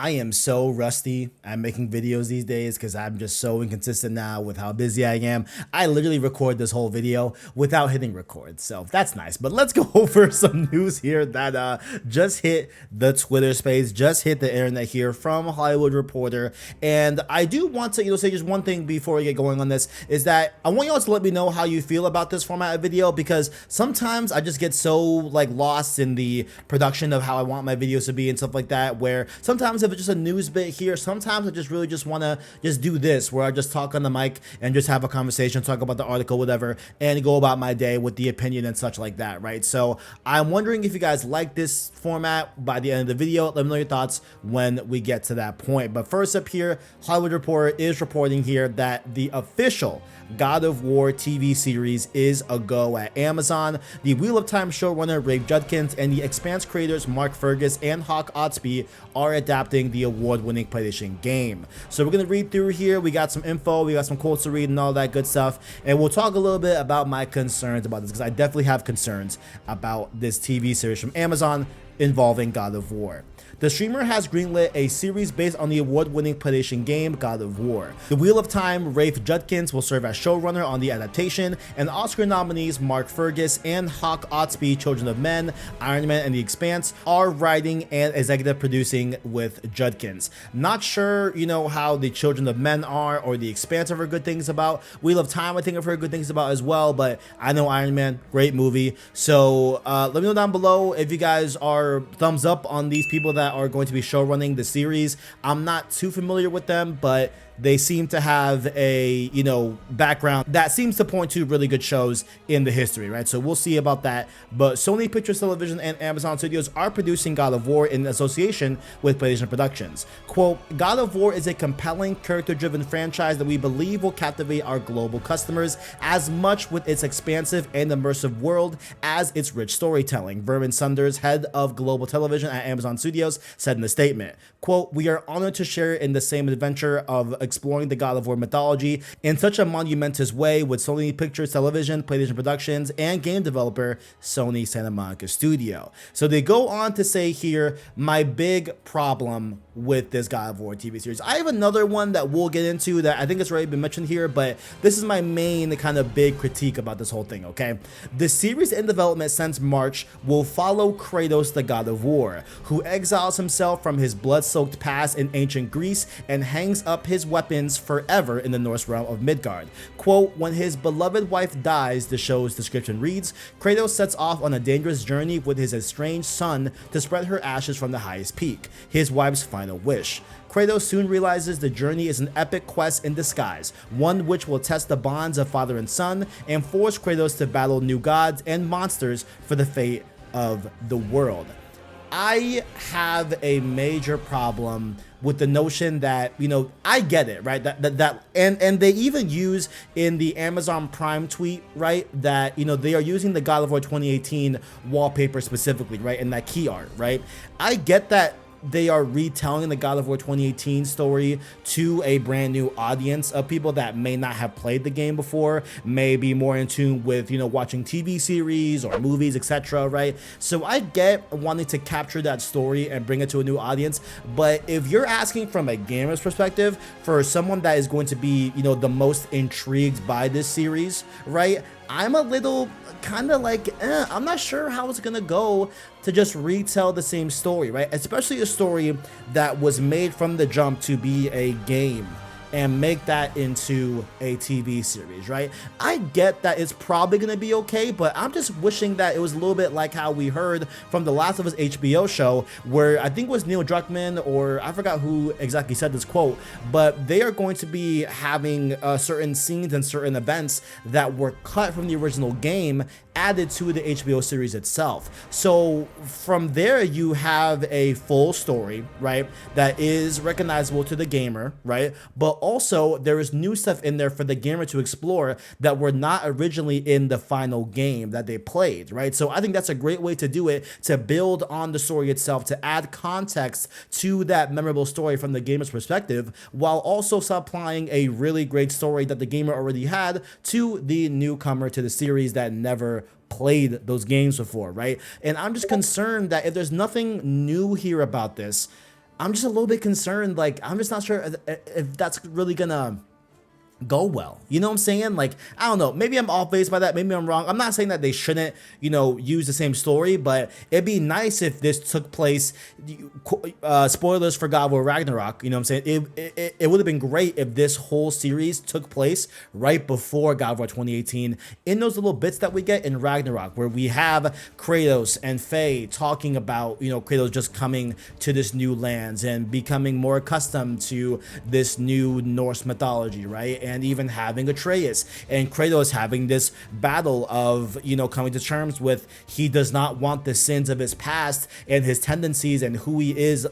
I am so rusty at making videos these days because I'm just so inconsistent now with how busy I am. I literally record this whole video without hitting record, so that's nice. But let's go over some news here that just hit the Twitter space, just hit the internet here from Hollywood Reporter. And I do want to say just one thing before we get going on this, is that I want y'all to let me know how you feel about this format of video, because sometimes I just get so lost in the production of how I want my videos to be and stuff like that, where sometimes if it's just a news bit here, sometimes I just really just want to just do this, where I just talk on the mic and just have a conversation, talk about the article, whatever, and go about my day with the opinion and such like that, right? So I'm wondering if you guys like this format by the end of the video. Let me know your thoughts when we get to that point. But first up here, Hollywood Reporter is reporting here that the official God of War TV series is a go at Amazon. The Wheel of Time showrunner Rafe Judkins and the Expanse creators Mark Fergus and Hawk Otsby are adapting the award-winning PlayStation game. So we're going to read through here. We got some info, we got some quotes to read and all that good stuff. And we'll talk a little bit about my concerns about this, because I definitely have concerns about this TV series from Amazon involving God of War. The streamer has greenlit a series based on the award-winning PlayStation game God of War. The Wheel of Time, Rafe Judkins will serve as showrunner on the adaptation, and Oscar nominees Mark Fergus and Hawk Otsby, Children of Men, Iron Man, and The Expanse, are writing and executive producing with Judkins. Not sure, how the Children of Men are, or The Expanse I've heard good things about. Wheel of Time I think I've heard good things about as well, but I know Iron Man, great movie. So let me know down below if you guys are thumbs up on these people that are going to be show running the series. I'm not too familiar with them, but they seem to have a, background that seems to point to really good shows in the history, right? So we'll see about that. But Sony Pictures Television and Amazon Studios are producing God of War in association with PlayStation Productions. Quote, God of War is a compelling, character-driven franchise that we believe will captivate our global customers as much with its expansive and immersive world as its rich storytelling, Vermin Sunders, head of global television at Amazon Studios, said in a statement. Quote, we are honored to share in the same adventure of exploring the God of War mythology in such a monumentous way with Sony Pictures Television, PlayStation Productions, and game developer Sony Santa Monica Studio. So they go on to say here, my big problem with this God of War TV series. I have another one that we'll get into that I think it's already been mentioned here, but this is my main kind of big critique about this whole thing, okay? The series in development since March will follow Kratos, the God of War, who exiles himself from his blood-soaked past in ancient Greece and hangs up his weapons forever in the Norse realm of Midgard. Quote, when his beloved wife dies, the show's description reads, Kratos sets off on a dangerous journey with his estranged son to spread her ashes from the highest peak, his wife's final wish. Kratos soon realizes the journey is an epic quest in disguise, one which will test the bonds of father and son and force Kratos to battle new gods and monsters for the fate of the world. I have a major problem with the notion that, I get it, right? And they even use in the Amazon Prime tweet, right, that, they are using the God of War 2018 wallpaper specifically, right, and that key art, right? I get that they are retelling the God of War 2018 story to a brand new audience of people that may not have played the game before, may be more in tune with, watching TV series or movies, etc., right? So I get wanting to capture that story and bring it to a new audience, but if you're asking from a gamer's perspective, for someone that is going to be, the most intrigued by this series, right, I'm a little kind of I'm not sure how it's gonna go to just retell the same story, right? Especially a story that was made from the jump to be a game and make that into a TV series, right? I get that it's probably gonna be okay, but I'm just wishing that it was a little bit like how we heard from the Last of Us HBO show, where I think it was Neil Druckmann, or I forgot who exactly said this quote, but they are going to be having certain scenes and certain events that were cut from the original game added to the HBO series itself. So from there, you have a full story, right, that is recognizable to the gamer, right? But also there is new stuff in there for the gamer to explore that were not originally in the final game that they played, right? So I think that's a great way to do it, to build on the story itself, to add context to that memorable story from the gamer's perspective, while also supplying a really great story that the gamer already had to the newcomer to the series that never played those games before, right? And I'm just concerned that if there's nothing new here about this, I'm just a little bit concerned. Like, I'm just not sure if that's really gonna go well. You know what I'm saying? Like, I don't know. Maybe I'm off base by that. Maybe I'm wrong. I'm not saying that they shouldn't, use the same story, but it'd be nice if this took place. Spoilers for God of War Ragnarok. You know what I'm saying? It would have been great if this whole series took place right before God of War 2018 in those little bits that we get in Ragnarok, where we have Kratos and Faye talking about, Kratos just coming to this new lands and becoming more accustomed to this new Norse mythology, right? And even having Atreus and Kratos having this battle of, coming to terms with he does not want the sins of his past and his tendencies and who he is,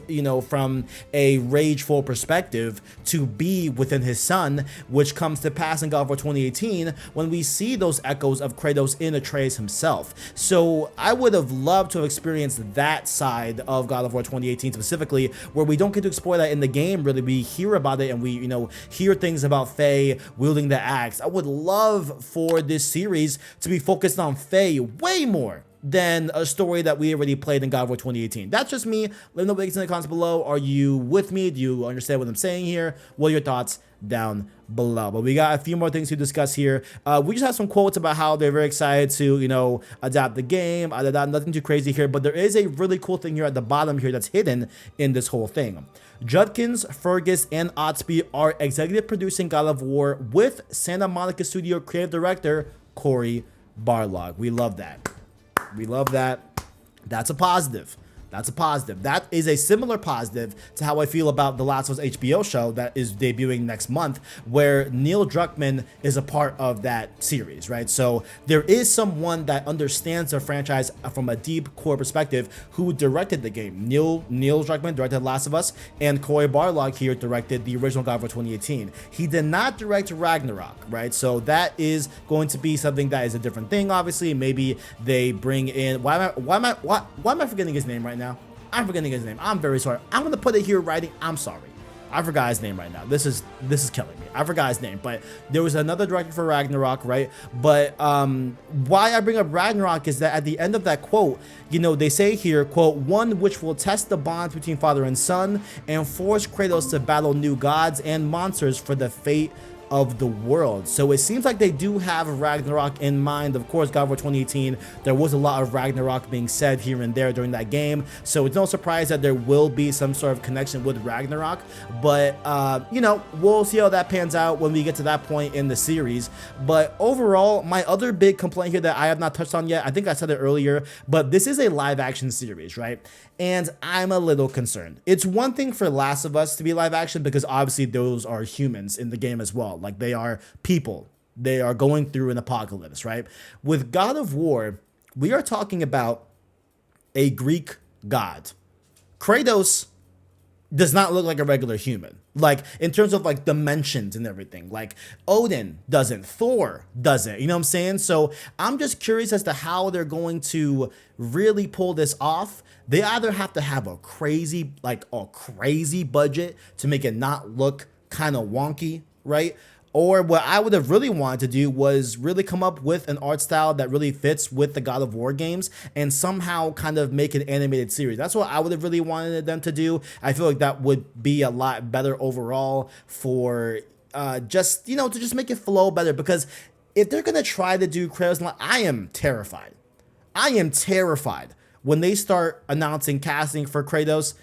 from a rageful perspective to be within his son, which comes to pass in God of War 2018 when we see those echoes of Kratos in Atreus himself. So I would have loved to have experienced that side of God of War 2018 specifically, where we don't get to explore that in the game. Really, we hear about it and we, hear things about Faye wielding the axe. I would love for this series to be focused on Faye way more than a story that we already played in God of War 2018. That's just me. Let me know what you think in the comments below. Are you with me? Do you understand what I'm saying here? What are your thoughts down below? But we got a few more things to discuss here. We just have some quotes about how they're very excited to, adapt the game. Nothing too crazy here, but there is a really cool thing here at the bottom here that's hidden in this whole thing. Judkins, Fergus, and Otsby are executive producing God of War with Santa Monica Studio creative director Cory Barlog. We love that. We love that. That's a positive. That's a positive. That is a similar positive to how I feel about the Last of Us HBO show that is debuting next month, where Neil Druckmann is a part of that series, right? So there is someone that understands the franchise from a deep core perspective who directed the game. Neil Druckmann directed Last of Us, and Cory Barlog here directed the original God of War 2018. He did not direct Ragnarok, right? So that is going to be something that is a different thing, obviously. Maybe they bring in, why am I forgetting his name right now? I'm forgetting his name. I'm very sorry. I'm gonna put it here in writing. I'm sorry. I forgot his name right now. This is killing me. I forgot his name, but there was another director for Ragnarok, right? But why I bring up Ragnarok is that at the end of that quote, they say here, quote, one which will test the bonds between father and son and force Kratos to battle new gods and monsters for the fate of the world. So it seems like they do have Ragnarok in mind. Of course, God of War 2018, there was a lot of Ragnarok being said here and there during that game, so it's no surprise that there will be some sort of connection with Ragnarok. But we'll see how that pans out when we get to that point in the series. But overall, my other big complaint here that I have not touched on yet, I think I said it earlier, but this is a live action series, right? And I'm a little concerned. It's one thing for Last of Us to be live action because obviously those are humans in the game as well. Like, they are people. They are going through an apocalypse, right? With God of War, we are talking about a Greek god. Kratos does not look like a regular human. Like, in terms of like dimensions and everything. Like, Odin doesn't, Thor doesn't, you know what I'm saying? So I'm just curious as to how they're going to really pull this off. They either have to have a crazy budget to make it not look kind of wonky, right? Or what I would have really wanted to do was really come up with an art style that really fits with the God of War games and somehow kind of make an animated series. That's what I would have really wanted them to do. I feel like that would be a lot better overall for to just make it flow better, because if they're going to try to do Kratos, I am terrified. I am terrified when they start announcing casting for Kratos.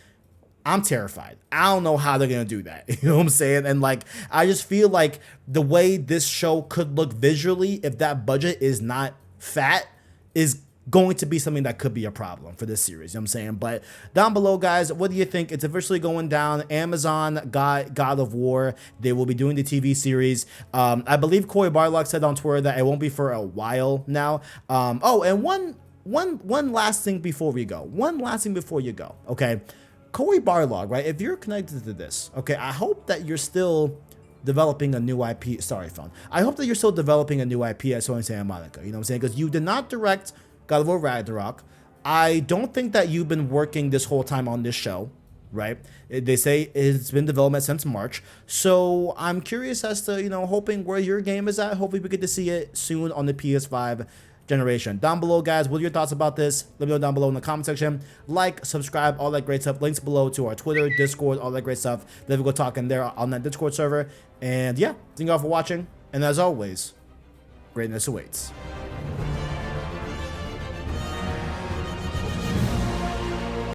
I'm terrified. I don't know how they're going to do that. You know what I'm saying? And like, I just feel like the way this show could look visually, if that budget is not fat, is going to be something that could be a problem for this series. You know what I'm saying? But down below, guys, what do you think? It's officially going down. Amazon got God of War. They will be doing the TV series. I believe Cory Barlog said on Twitter that it won't be for a while now. Oh, and one last thing before we go. One last thing before you go. Okay. Cory Barlog, right? If you're connected to this, okay, I hope that you're still developing a new IP. Sorry, phone. I hope that you're still developing a new IP at Sony Santa Monica. You know what I'm saying? Because you did not direct God of War Ragnarok. I don't think that you've been working this whole time on this show, right? They say it's been development since March. So I'm curious as to, hoping where your game is at. Hopefully we get to see it soon on the PS5. generation. Down below, guys, what are your thoughts about this? Let me know down below in the comment section. Like, subscribe, all that great stuff. Links below to our Twitter, Discord, all that great stuff. Let me go talk in there on that Discord server. And yeah, thank you all for watching. And as always, greatness awaits.